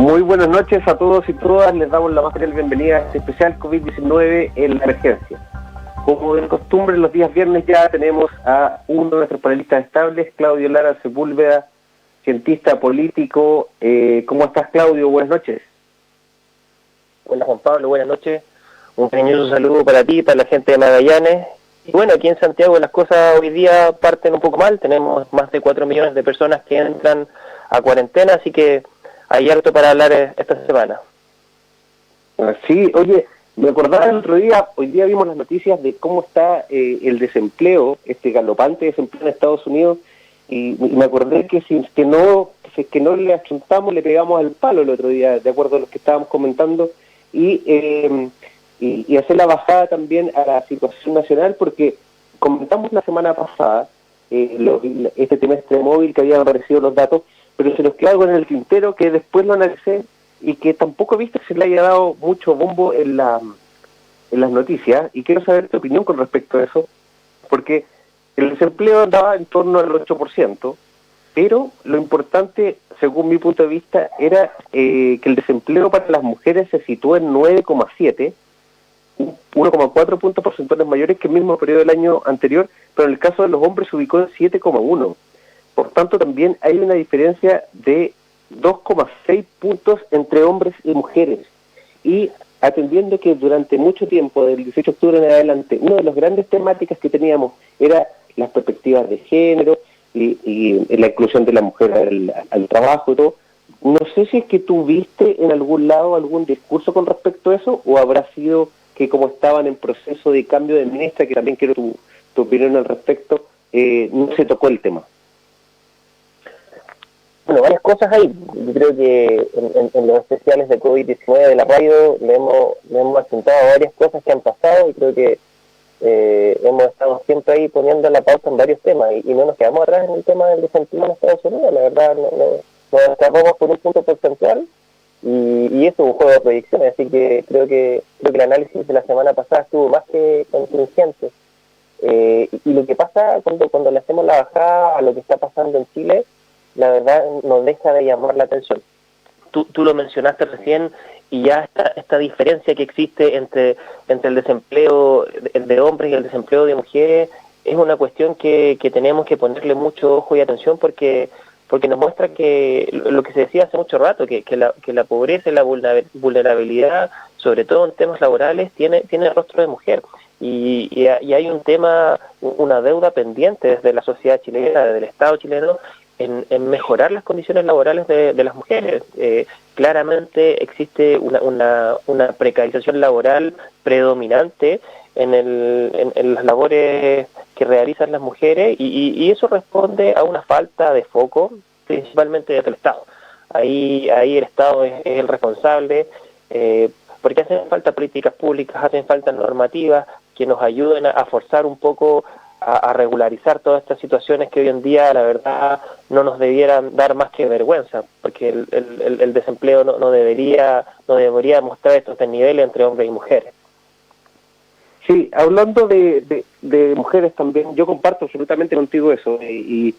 Muy buenas noches a todos y todas. Les damos la más cordial bienvenida a este especial COVID-19 en la emergencia. Como de costumbre, los días viernes ya tenemos a uno de nuestros panelistas estables, Claudio Lara Sepúlveda, cientista político. ¿Cómo estás, Claudio? Buenas noches. Hola, Juan Pablo, buenas noches. Un cariñoso saludo para ti, para la gente de Magallanes. Y bueno, aquí en Santiago las cosas hoy día parten un poco mal. Tenemos más de 4 millones de personas que entran a cuarentena, así que hay harto para hablar esta semana. Sí, oye, me acordaba el otro día, hoy día vimos las noticias de cómo está el desempleo, este galopante desempleo en Estados Unidos, y me acordé que si es que no le achuntamos, le pegamos al palo el otro día, de acuerdo a lo que estábamos comentando, y hacer la bajada también a la situación nacional, porque comentamos la semana pasada este trimestre móvil que habían aparecido los datos, pero se nos queda algo en el tintero que después lo analicé y que tampoco he visto que se le haya dado mucho bombo en las noticias, y quiero saber tu opinión con respecto a eso, porque el desempleo andaba en torno al 8%, pero lo importante, según mi punto de vista, era que el desempleo para las mujeres se situó en 9,7, 1,4 puntos porcentuales mayores que el mismo periodo del año anterior, pero en el caso de los hombres se ubicó en 7,1. Por tanto, también hay una diferencia de 2,6 puntos entre hombres y mujeres. Y atendiendo que durante mucho tiempo, del 18 de octubre en adelante, una de las grandes temáticas que teníamos era las perspectivas de género y la inclusión de la mujer al trabajo y todo. No sé si es que tú viste en algún lado algún discurso con respecto a eso, o habrá sido que como estaban en proceso de cambio de ministra, que también quiero tu opinión al respecto, no se tocó el tema. Bueno, varias cosas hay. Yo creo que en los especiales de COVID-19 de la radio le hemos apuntado a varias cosas que han pasado, y creo que hemos estado siempre ahí poniendo la pauta en varios temas, y no nos quedamos atrás en el tema del desempleo en Estados Unidos. La verdad, nos escapamos por un punto porcentual, y eso es un juego de proyecciones, así que creo que el análisis de la semana pasada estuvo más que contingente. Y lo que pasa cuando le hacemos la bajada a lo que está pasando en Chile, la verdad no deja de llamar la atención. Tú lo mencionaste recién, y ya esta diferencia que existe entre el desempleo de hombres y el desempleo de mujeres es una cuestión que tenemos que ponerle mucho ojo y atención, porque nos muestra que lo que se decía hace mucho rato, que la pobreza y la vulnerabilidad, sobre todo en temas laborales, tiene rostro de mujer. Y hay un tema, una deuda pendiente desde la sociedad chilena, desde el Estado chileno, en mejorar las condiciones laborales de las mujeres. Claramente existe una precarización laboral predominante en las labores que realizan las mujeres, y eso responde a una falta de foco, principalmente desde el Estado. Ahí el Estado es el responsable, porque hacen falta políticas públicas, hacen falta normativas que nos ayuden a forzar un poco a regularizar todas estas situaciones que hoy en día, la verdad, no nos debieran dar más que vergüenza, porque el desempleo no debería mostrar estos desniveles entre hombres y mujeres. Sí, hablando de mujeres también, yo comparto absolutamente contigo eso, y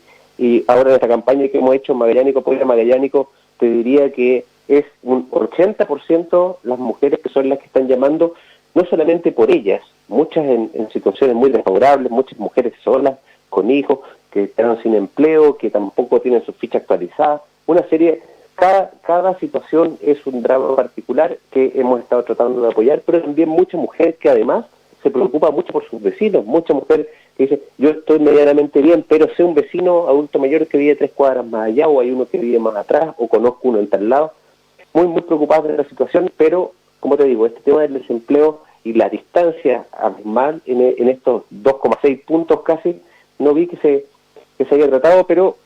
ahora en esta campaña que hemos hecho Magallánico, Puebla Magallánico, te diría que es un 80% las mujeres que son las que están llamando, no solamente por ellas, muchas en situaciones muy desfavorables, muchas mujeres solas, con hijos, que quedaron sin empleo, que tampoco tienen su ficha actualizada, una serie. Cada situación es un drama particular que hemos estado tratando de apoyar, pero también mucha mujer que además se preocupa mucho por sus vecinos, mucha mujer que dice, yo estoy medianamente bien, pero sé un vecino adulto mayor que vive 3 cuadras más allá, o hay uno que vive más atrás, o conozco uno en tal lado, muy preocupados de la situación, pero, como te digo, este tema del desempleo y la distancia abismal en estos 2,6 puntos casi, no vi que se haya tratado, pero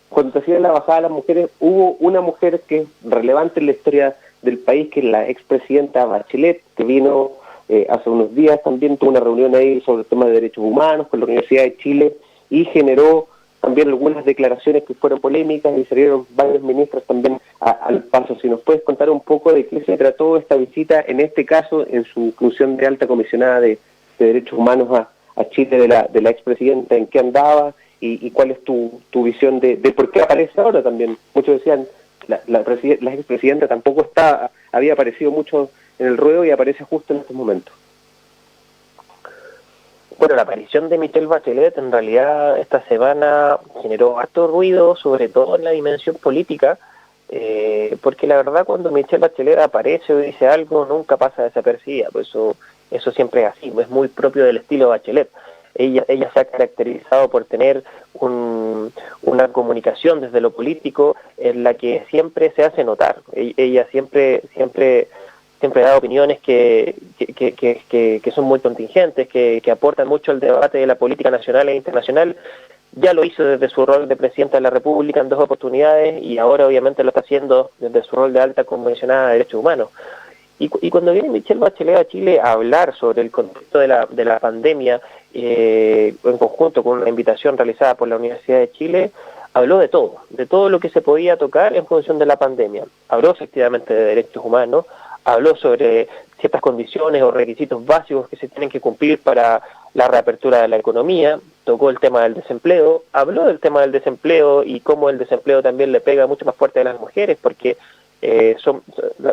cuando se hacía la bajada a las mujeres, hubo una mujer que es relevante en la historia del país, que es la expresidenta Bachelet, que vino hace unos días, también tuvo una reunión ahí sobre el tema de derechos humanos con la Universidad de Chile, y generó también algunas declaraciones que fueron polémicas, y salieron varios ministros también al paso. Si nos puedes contar un poco de qué se trató esta visita, en este caso, en su función de alta comisionada de derechos humanos a Chile de la expresidenta, en qué andaba, y cuál es tu visión de por qué aparece ahora también. Muchos decían, la expresidenta tampoco había aparecido mucho en el ruedo y aparece justo en estos momentos. Bueno, la aparición de Michelle Bachelet en realidad esta semana generó harto ruido, sobre todo en la dimensión política, porque la verdad cuando Michelle Bachelet aparece o dice algo nunca pasa desapercibida, pues eso siempre es así, es muy propio del estilo Bachelet. Ella se ha caracterizado por tener una comunicación desde lo político en la que siempre se hace notar. Ella siempre da opiniones que son muy contingentes, que aportan mucho al debate de la política nacional e internacional. Ya lo hizo desde su rol de presidenta de la República en 2 oportunidades y ahora obviamente lo está haciendo desde su rol de alta comisionada de derechos humanos. Y cuando viene Michelle Bachelet a Chile a hablar sobre el contexto de la pandemia, en conjunto con una invitación realizada por la Universidad de Chile, habló de todo lo que se podía tocar en función de la pandemia. Habló efectivamente de derechos humanos, habló sobre ciertas condiciones o requisitos básicos que se tienen que cumplir para la reapertura de la economía, tocó el tema del desempleo, habló del tema del desempleo y cómo el desempleo también le pega mucho más fuerte a las mujeres, porque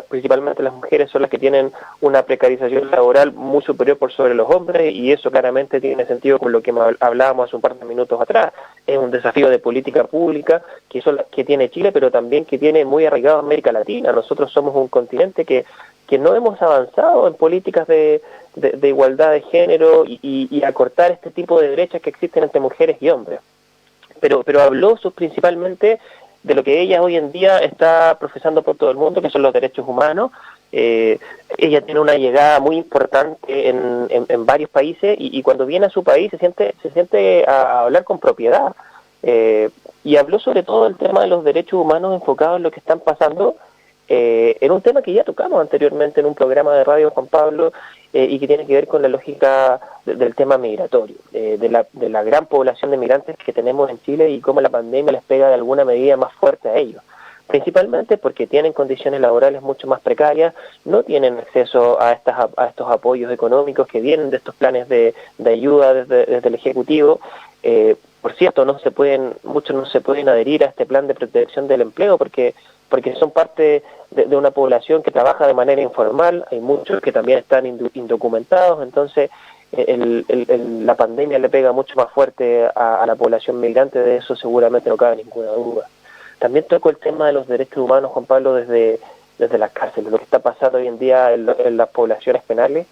principalmente las mujeres son las que tienen una precarización laboral muy superior por sobre los hombres, y eso claramente tiene sentido con lo que hablábamos hace un par de minutos atrás. Es un desafío de política pública que tiene Chile, pero también que tiene muy arraigado América Latina. Nosotros somos un continente que no hemos avanzado en políticas de igualdad de género y acortar este tipo de brechas que existen entre mujeres y hombres. Pero habló principalmente de lo que ella hoy en día está profesando por todo el mundo, que son los derechos humanos. Ella tiene una llegada muy importante en varios países y cuando viene a su país se siente a hablar con propiedad. Y habló sobre todo del tema de los derechos humanos enfocados en lo que están pasando, en un tema que ya tocamos anteriormente en un programa de radio, Juan Pablo, y que tiene que ver con la lógica del tema migratorio, de la gran población de migrantes que tenemos en Chile y cómo la pandemia les pega de alguna medida más fuerte a ellos, principalmente porque tienen condiciones laborales mucho más precarias, no tienen acceso a estos apoyos económicos que vienen de estos planes de ayuda desde el Ejecutivo. Por cierto, muchos no se pueden adherir a este plan de protección del empleo porque son parte de una población que trabaja de manera informal, hay muchos que también están indocumentados, entonces la pandemia le pega mucho más fuerte a la población migrante, de eso seguramente no cabe ninguna duda. También tocó el tema de los derechos humanos, Juan Pablo, desde las cárceles, lo que está pasando hoy en día en las poblaciones penales,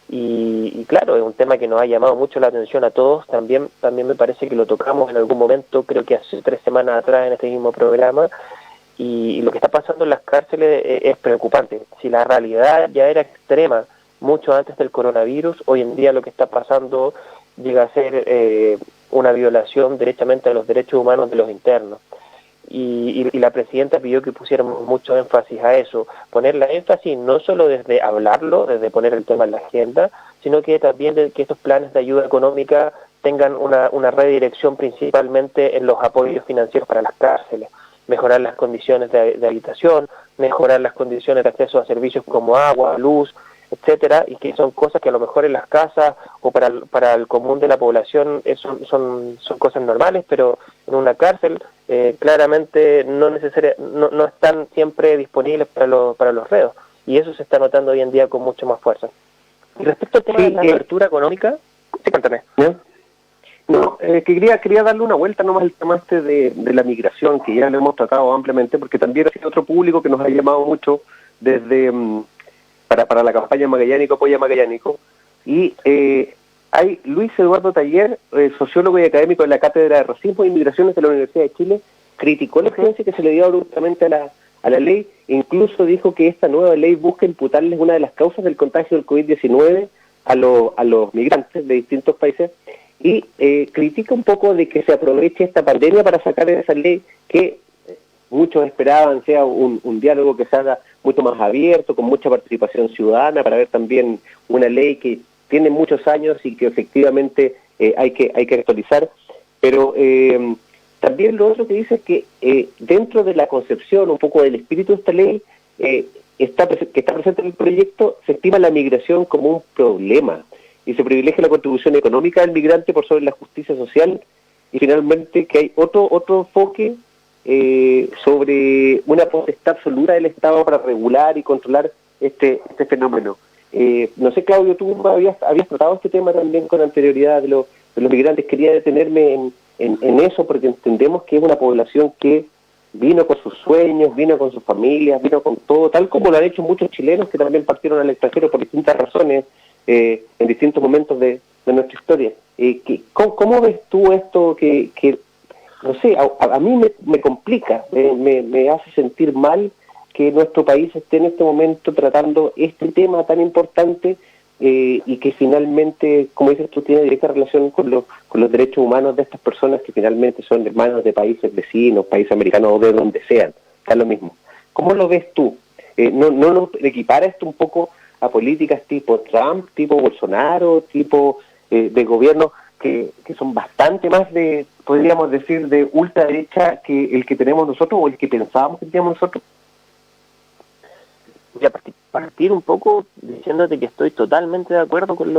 y claro, es un tema que nos ha llamado mucho la atención a todos. También me parece que lo tocamos en algún momento, creo que hace 3 semanas atrás en este mismo programa, y lo que está pasando en las cárceles es preocupante. Si la realidad ya era extrema mucho antes del coronavirus, hoy en día lo que está pasando llega a ser una violación derechamente a los derechos humanos de los internos. Y la presidenta pidió que pusiéramos mucho énfasis a eso, poner la énfasis no solo desde hablarlo, desde poner el tema en la agenda, sino que también de que estos planes de ayuda económica tengan una redirección principalmente en los apoyos financieros para las cárceles, mejorar las condiciones de habitación, mejorar las condiciones de acceso a servicios como agua, luz, etcétera, y que son cosas que a lo mejor en las casas o para el común de la población son cosas normales, pero en una cárcel claramente no están siempre disponibles para los reos, y eso se está notando hoy en día con mucho más fuerza. Y respecto al tema de la apertura económica, sí, cuéntame. No, que quería darle una vuelta nomás al tema de la migración, que ya lo hemos tratado ampliamente, porque también ha sido otro público que nos ha llamado mucho desde para la campaña Magallánico, Apoya Magallánico, y hay Luis Eduardo Taller, sociólogo y académico de la Cátedra de Racismo e Inmigraciones de la Universidad de Chile, criticó la urgencia que se le dio abruptamente a la ley, e incluso dijo que esta nueva ley busca imputarles una de las causas del contagio del COVID-19 a los migrantes de distintos países, y critica un poco de que se aproveche esta pandemia para sacar esa ley que muchos esperaban sea un diálogo que se haga mucho más abierto, con mucha participación ciudadana, para ver también una ley que tiene muchos años y que efectivamente hay que actualizar. Pero también lo otro que dice es que dentro de la concepción, un poco del espíritu de esta ley, que está presente en el proyecto, se estima la migración como un problema y se privilegia la contribución económica del migrante por sobre la justicia social, y finalmente que hay otro enfoque sobre una potestad absoluta del Estado para regular y controlar este fenómeno. No sé, Claudio, tú habías tratado este tema también con anterioridad de los migrantes. Quería detenerme en eso porque entendemos que es una población que vino con sus sueños, vino con sus familias, vino con todo, tal como lo han hecho muchos chilenos que también partieron al extranjero por distintas razones en distintos momentos de nuestra historia. ¿Cómo ves tú esto que no sé, a mí me complica, me hace sentir mal que nuestro país esté en este momento tratando este tema tan importante y que finalmente, como dices tú, tiene directa relación con los derechos humanos de estas personas que finalmente son hermanos de países vecinos, países americanos o de donde sean, está lo mismo. ¿Cómo lo ves tú? ¿No nos equipara esto un poco a políticas tipo Trump, tipo Bolsonaro, tipo de gobierno que son bastante más de, podríamos decir, de ultraderecha que el que tenemos nosotros o el que pensábamos que teníamos nosotros? Voy a partir un poco diciéndote que estoy totalmente de acuerdo con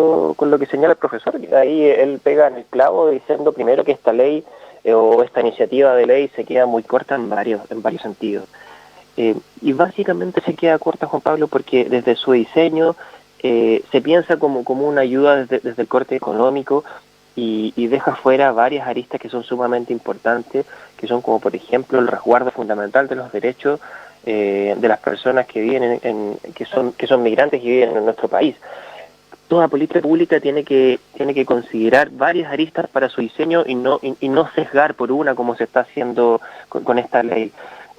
lo que señala el profesor. Ahí él pega en el clavo diciendo primero que esta ley o esta iniciativa de ley se queda muy corta en varios sentidos. Y básicamente se queda corta, Juan Pablo, porque desde su diseño se piensa como una ayuda desde el corte económico y deja fuera varias aristas que son sumamente importantes, que son como por ejemplo el resguardo fundamental de los derechos de las personas que viven que son migrantes y viven en nuestro país. Toda política pública tiene que considerar varias aristas para su diseño y no sesgar por una como se está haciendo con esta ley.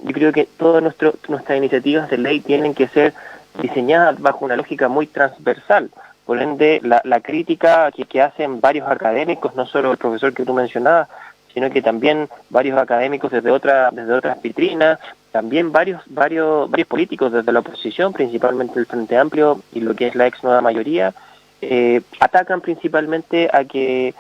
Yo creo que todas nuestras iniciativas de ley tienen que ser diseñadas bajo una lógica muy transversal. Por ende, la crítica que hacen varios académicos, no solo el profesor que tú mencionabas, sino que también varios académicos desde otras vitrinas, también varios políticos desde la oposición, principalmente el Frente Amplio y lo que es la ex nueva mayoría, atacan principalmente a que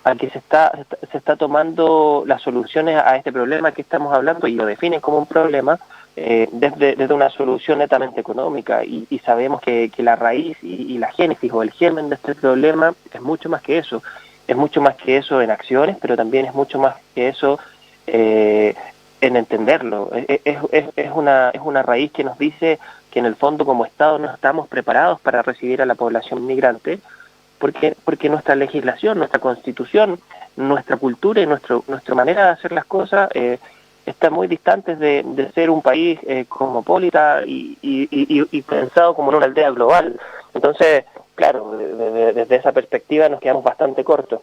se está tomando las soluciones a este problema que estamos hablando y lo definen como un problema desde una solución netamente económica y sabemos que la raíz y la génesis o el germen de este problema es mucho más que eso. Es mucho más que eso en acciones, pero también es mucho más que eso en entenderlo. Es una raíz que nos dice que en el fondo como Estado no estamos preparados para recibir a la población migrante, porque nuestra legislación, nuestra constitución, nuestra cultura y nuestra manera de hacer las cosas está muy distantes de ser un país cosmopolita y pensado como una aldea global. Entonces, claro, desde esa perspectiva nos quedamos bastante cortos.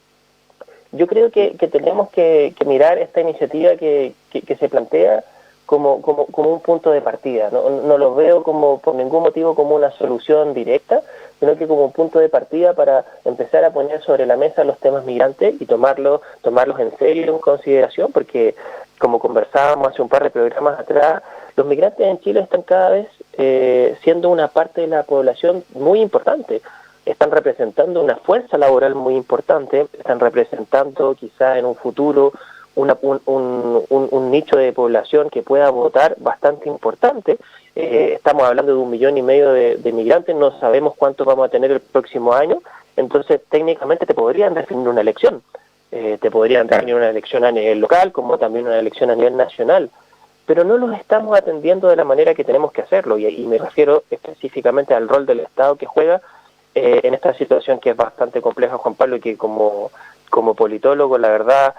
Yo creo que tenemos que mirar esta iniciativa que se plantea como un punto de partida. No lo veo por ningún motivo como una solución directa, sino que como un punto de partida para empezar a poner sobre la mesa los temas migrantes y tomarlos en serio y en consideración, porque como conversábamos hace un par de programas atrás, los migrantes en Chile están cada vez siendo una parte de la población muy importante. Están representando una fuerza laboral muy importante, están representando quizá en un futuro un nicho de población que pueda votar bastante importante. Estamos hablando de 1,5 millones de migrantes, no sabemos cuántos vamos a tener el próximo año, entonces técnicamente te podrían definir una elección. Te podrían definir una elección a nivel local, como también una elección a nivel nacional, pero no los estamos atendiendo de la manera que tenemos que hacerlo, y me refiero específicamente al rol del Estado que juega en esta situación que es bastante compleja, Juan Pablo, y que como politólogo, la verdad,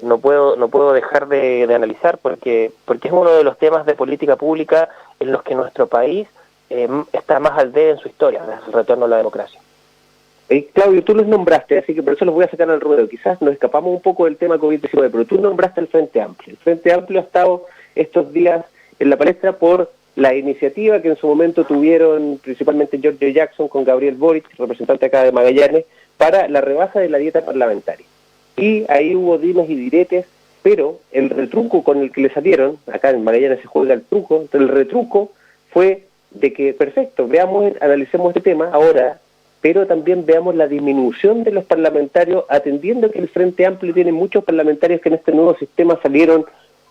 no puedo dejar de analizar, porque es uno de los temas de política pública en los que nuestro país está más al debe en su historia, desde el retorno a la democracia. Claudio, tú los nombraste, así que por eso los voy a sacar al ruedo. Quizás nos escapamos un poco del tema COVID-19, pero tú nombraste el Frente Amplio. El Frente Amplio ha estado estos días en la palestra por la iniciativa que en su momento tuvieron principalmente Giorgio Jackson con Gabriel Boric, representante acá de Magallanes, para la rebaja de la dieta parlamentaria. Y ahí hubo dimes y diretes, pero el retruco con el que le salieron, acá en Magallanes se juega el truco, el retruco fue de que, perfecto, analicemos este tema ahora, pero también veamos la disminución de los parlamentarios, atendiendo que el Frente Amplio tiene muchos parlamentarios que en este nuevo sistema salieron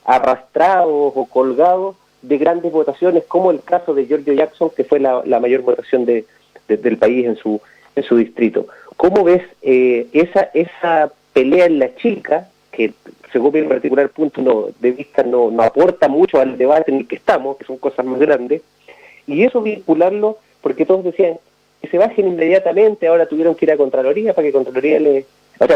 arrastrados o colgados de grandes votaciones, como el caso de Giorgio Jackson, que fue la mayor votación del país en su distrito. ¿Cómo ves esa pelea en la chica, que se copia en particular punto de vista no aporta mucho al debate en el que estamos, que son cosas más grandes, y eso vincularlo, porque todos decían que se bajen inmediatamente, ahora tuvieron que ir a Contraloría para que Contraloría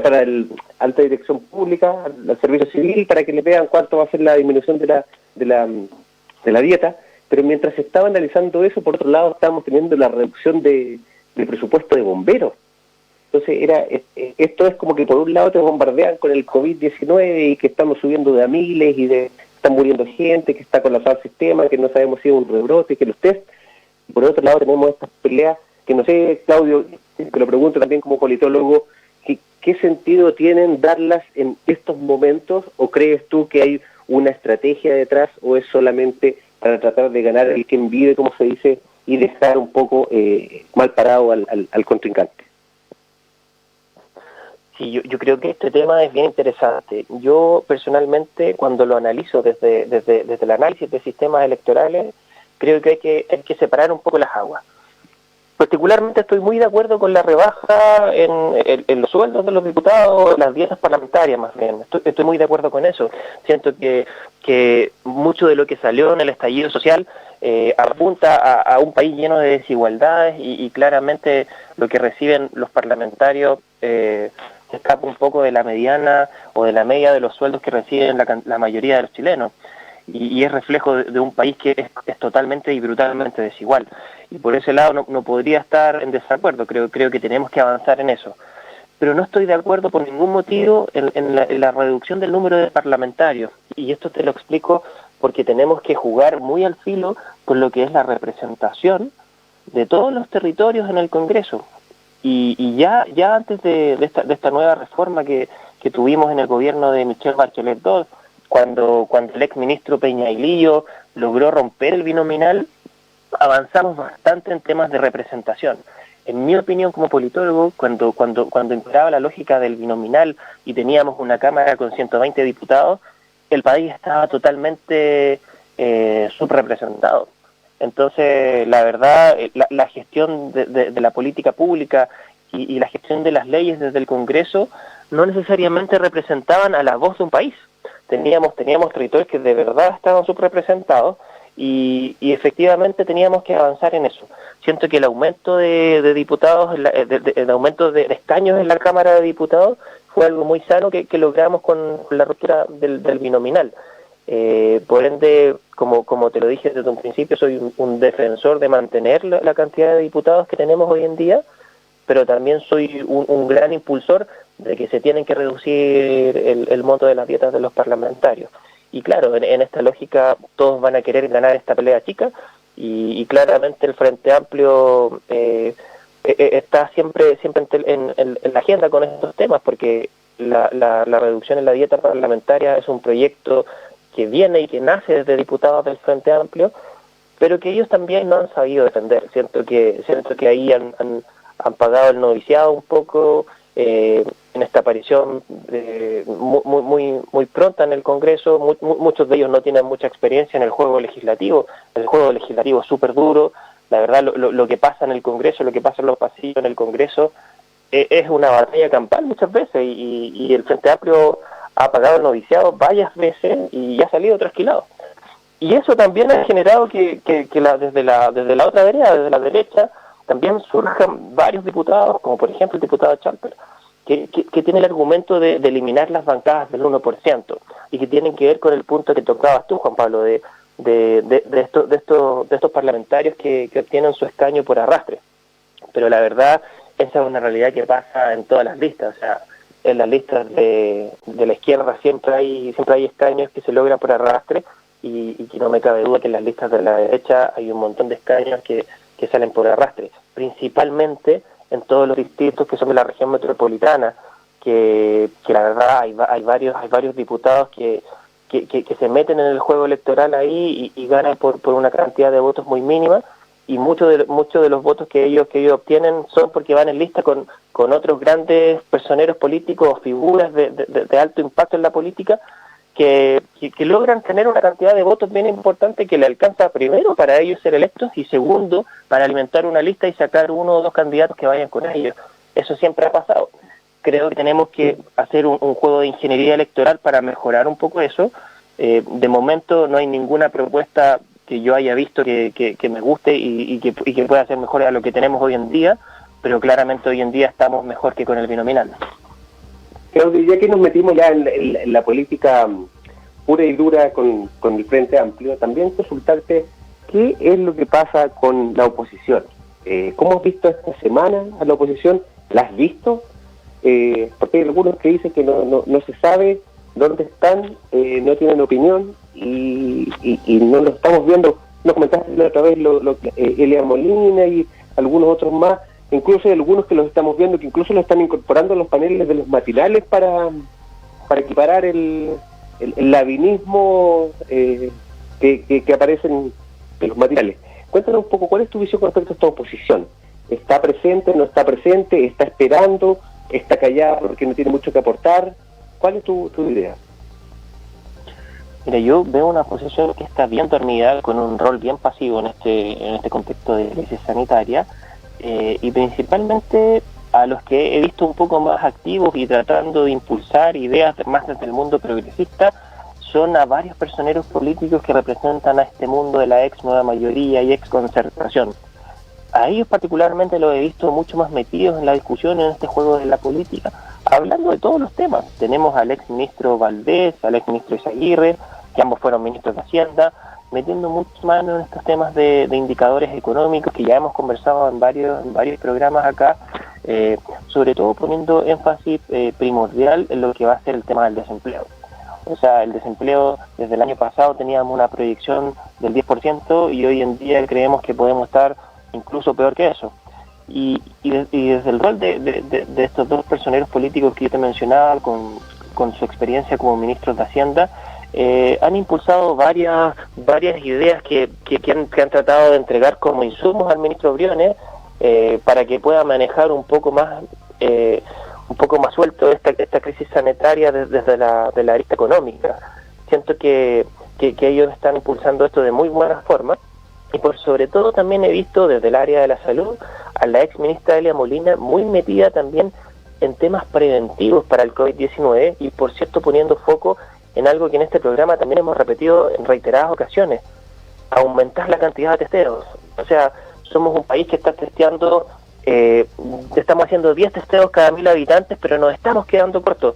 para el Alta Dirección Pública, al Servicio Civil, para que le vean cuánto va a ser la disminución de la dieta, pero mientras se estaba analizando eso, por otro lado estábamos teniendo la reducción del presupuesto de bomberos. Entonces esto es como que por un lado te bombardean con el COVID-19 y que estamos subiendo de a miles y están muriendo gente, que está colapsado el sistema, que no sabemos si es un rebrote, que los test. Y por otro lado tenemos estas peleas que no sé, Claudio, te lo pregunto también como politólogo, ¿qué sentido tienen darlas en estos momentos, o crees tú que hay una estrategia detrás, o es solamente para tratar de ganar el quien vive, como se dice, y dejar un poco mal parado al contrincante? Sí, yo creo que este tema es bien interesante. Yo personalmente, cuando lo analizo desde el análisis de sistemas electorales, creo que hay que separar un poco las aguas. Particularmente estoy muy de acuerdo con la rebaja en los sueldos de los diputados, las dietas parlamentarias más bien. Estoy muy de acuerdo con eso. Siento que mucho de lo que salió en el estallido social apunta a un país lleno de desigualdades y claramente lo que reciben los parlamentarios escapa un poco de la mediana o de la media de los sueldos que reciben la mayoría de los chilenos. Y es reflejo de un país que es totalmente y brutalmente desigual. Y por ese lado no podría estar en desacuerdo, creo que tenemos que avanzar en eso. Pero no estoy de acuerdo por ningún motivo en la reducción del número de parlamentarios. Y esto te lo explico porque tenemos que jugar muy al filo con lo que es la representación de todos los territorios en el Congreso. Y ya antes de esta nueva reforma que tuvimos en el gobierno de Michelle Bachelet II, cuando el exministro Peñailillo logró romper el binominal, avanzamos bastante en temas de representación. En mi opinión como politólogo, cuando imperaba la lógica del binominal y teníamos una Cámara con 120 diputados, el país estaba totalmente subrepresentado. Entonces, la verdad, la gestión de la política pública y la gestión de las leyes desde el Congreso no necesariamente representaban a la voz de un país. Teníamos territorios que de verdad estaban subrepresentados y efectivamente teníamos que avanzar en eso. Siento que el aumento de diputados, el aumento de escaños en la Cámara de Diputados fue algo muy sano que logramos con la ruptura del binominal. Por ende, como te lo dije desde un principio, soy un defensor de mantener la cantidad de diputados que tenemos hoy en día, pero también soy un gran impulsor de que se tienen que reducir el monto de las dietas de los parlamentarios. Y claro, en esta lógica todos van a querer ganar esta pelea chica y claramente el Frente Amplio está siempre en la agenda con estos temas, porque la reducción en la dieta parlamentaria es un proyecto que viene y que nace desde diputados del Frente Amplio, pero que ellos también no han sabido defender. Siento que ahí han pagado el noviciado un poco en esta aparición muy pronta en el Congreso. Muchos de ellos no tienen mucha experiencia en el juego legislativo. El juego legislativo es súper duro. La verdad, lo que pasa en el Congreso, lo que pasa en los pasillos en el Congreso, es una batalla campal muchas veces, y el Frente Amplio ha pagado el noviciado varias veces y ha salido trasquilado. Y eso también ha generado que desde la otra vereda, desde la derecha, también surjan varios diputados, como por ejemplo el diputado Chalper, que tiene el argumento de eliminar las bancadas del 1%, y que tienen que ver con el punto que tocabas tú, Juan Pablo, de estos parlamentarios que obtienen su escaño por arrastre. Pero la verdad, esa es una realidad que pasa en todas las listas. O sea, en las listas de la izquierda siempre hay escaños que se logran por arrastre, y que no me cabe duda que en las listas de la derecha hay un montón de escaños que salen por arrastre, principalmente en todos los distritos que son de la región metropolitana, que la verdad hay varios diputados que se meten en el juego electoral ahí y ganan por una cantidad de votos muy mínima, y muchos de los votos que ellos obtienen son porque van en lista con otros grandes personeros políticos o figuras de alto impacto en la política, que logran tener una cantidad de votos bien importante que le alcanza, primero, para ellos ser electos, y segundo, para alimentar una lista y sacar uno o dos candidatos que vayan con ellos. Eso siempre ha pasado. creo que tenemos que hacer un juego de ingeniería electoral para mejorar un poco eso. De momento no hay ninguna propuesta que yo haya visto que me guste y que pueda ser mejor a lo que tenemos hoy en día, pero claramente hoy en día estamos mejor que con el binominal. Claudio, ya que nos metimos ya en la política pura y dura con el Frente Amplio, también consultarte qué es lo que pasa con la oposición. ¿Cómo has visto esta semana a la oposición? ¿La has visto? Porque hay algunos que dicen que no se sabe dónde están, no tienen opinión y no lo estamos viendo. Nos comentaste la otra vez Elia Molina y algunos otros más. Incluso hay algunos que los estamos viendo que incluso lo están incorporando a los paneles de los matinales para equiparar el lavinismo que aparece en los matinales. Cuéntanos un poco, ¿cuál es tu visión con respecto a esta oposición? ¿Está presente, no está presente, está esperando, está callada porque no tiene mucho que aportar? ¿Cuál es tu idea? Mira, yo veo una oposición que está bien dormida, con un rol bien pasivo en este contexto de crisis sanitaria, y principalmente a los que he visto un poco más activos y tratando de impulsar ideas más desde el mundo progresista, son a varios personeros políticos que representan a este mundo de la ex nueva mayoría y ex concertación. A ellos particularmente los he visto mucho más metidos en la discusión, en este juego de la política, hablando de todos los temas. Tenemos al ex ministro Valdés, al ex ministro Izaguirre, que ambos fueron ministros de Hacienda, metiendo mucho mano en estos temas de indicadores económicos que ya hemos conversado en varios programas acá, sobre todo poniendo énfasis primordial en lo que va a ser el tema del desempleo. O sea, el desempleo desde el año pasado teníamos una proyección del 10% y hoy en día creemos que podemos estar incluso peor que eso. Y desde el rol de estos dos personeros políticos que yo te mencionaba, con su experiencia como ministros de Hacienda, han impulsado varias ideas que han tratado de entregar como insumos al ministro Briones para que pueda manejar un poco más suelto esta crisis sanitaria desde la arista económica. Siento que ellos están impulsando esto de muy buena forma, y por sobre todo también he visto desde el área de la salud a la ex ministra Elia Molina muy metida también en temas preventivos para el COVID-19 y por cierto poniendo foco en algo que en este programa también hemos repetido en reiteradas ocasiones: aumentar la cantidad de testeos. O sea, somos un país que está testeando, estamos haciendo 10 testeos cada 1.000 habitantes, pero nos estamos quedando cortos.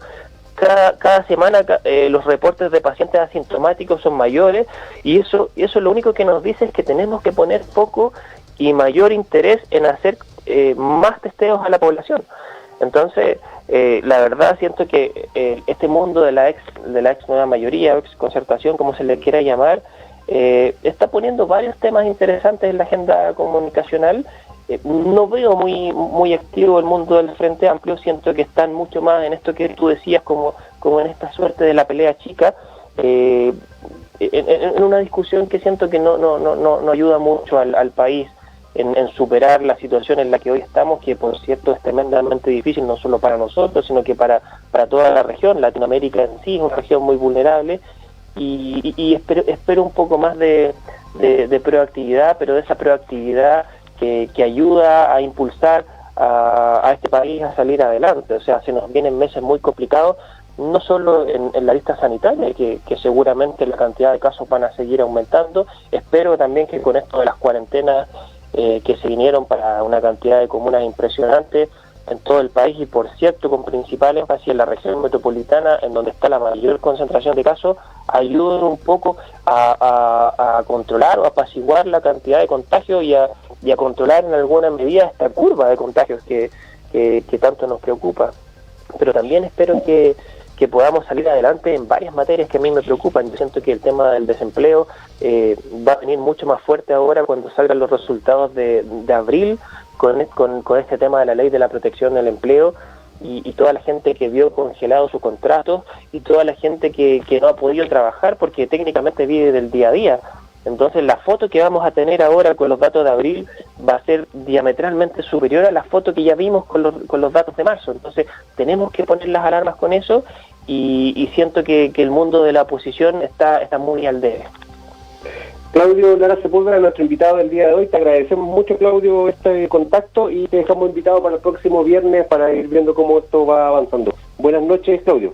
Cada semana los reportes de pacientes asintomáticos son mayores y eso lo único que nos dice es que tenemos que poner foco y mayor interés en hacer más testeos a la población. Entonces, la verdad siento que este mundo de la ex nueva mayoría, ex concertación, como se le quiera llamar, está poniendo varios temas interesantes en la agenda comunicacional. No veo muy activo el mundo del Frente Amplio, siento que están mucho más en esto que tú decías, como en esta suerte de la pelea chica, en una discusión que siento que no ayuda mucho al país en superar la situación en la que hoy estamos, que por cierto es tremendamente difícil, no solo para nosotros, sino que para toda la región. Latinoamérica en sí es una región muy vulnerable, y espero un poco más de proactividad, pero de esa proactividad que ayuda a impulsar a este país a salir adelante. O sea, se nos vienen meses muy complicados, no solo en la lista sanitaria, que seguramente la cantidad de casos van a seguir aumentando. Espero también que con esto de las cuarentenas que se vinieron para una cantidad de comunas impresionante en todo el país, y por cierto con principal énfasis en la región metropolitana, en donde está la mayor concentración de casos, ayuden un poco a controlar o apaciguar la cantidad de contagios y a controlar en alguna medida esta curva de contagios que tanto nos preocupa. Pero también espero que podamos salir adelante en varias materias que a mí me preocupan. Yo siento que el tema del desempleo va a venir mucho más fuerte ahora cuando salgan los resultados de abril con este tema de la ley de la protección del empleo, y toda la gente que vio congelado sus contratos y toda la gente que no ha podido trabajar porque técnicamente vive del día a día. Entonces la foto que vamos a tener ahora con los datos de abril va a ser diametralmente superior a la foto que ya vimos con los datos de marzo. Entonces tenemos que poner las alarmas con eso, y siento que el mundo de la oposición está muy al debe. Claudio Lara Sepúlveda, nuestro invitado del día de hoy. Te agradecemos mucho, Claudio, este contacto y te dejamos invitado para el próximo viernes para ir viendo cómo esto va avanzando. Buenas noches, Claudio.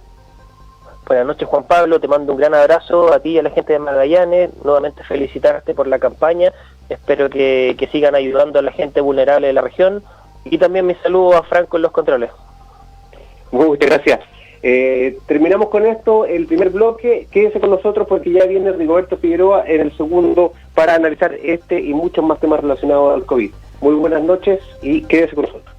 Buenas noches, Juan Pablo, te mando un gran abrazo a ti y a la gente de Magallanes, nuevamente felicitarte por la campaña, espero que sigan ayudando a la gente vulnerable de la región, y también mi saludo a Franco en los controles. Muchas gracias. Terminamos con esto, el primer bloque. Quédese con nosotros porque ya viene Rigoberto Figueroa en el segundo para analizar este y muchos más temas relacionados al COVID. Muy buenas noches y quédese con nosotros.